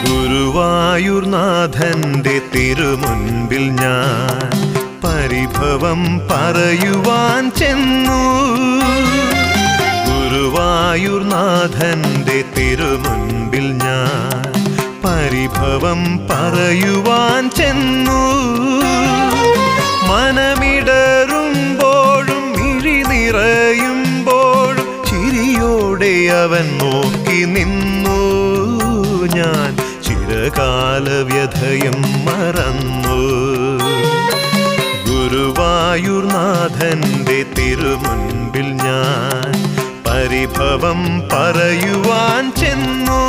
ഗുരുവായൂർനാഥന്റെ തിരുമുൻപിൽ ഞാൻ പരിഭവം പറയുവാൻ ചെന്നു. ഗുരുവായൂർനാഥന്റെ തിരുമുൻപിൽ ഞാൻ പരിഭവം പറയുവാൻ ചെന്നു. മനമിടറുമ്പോഴും മിഴി നിറയുമ്പോഴും ചിരിയോടെ അവൻ നോക്കി നിന്നു. ഞാൻ ചിരകാല വ്യഥയും മറന്നു. ഗുരുവായൂർനാഥന്റെ തിരുമുൻപിൽ ഞാൻ പരിഭവം പറയുവാൻ ചെന്നു.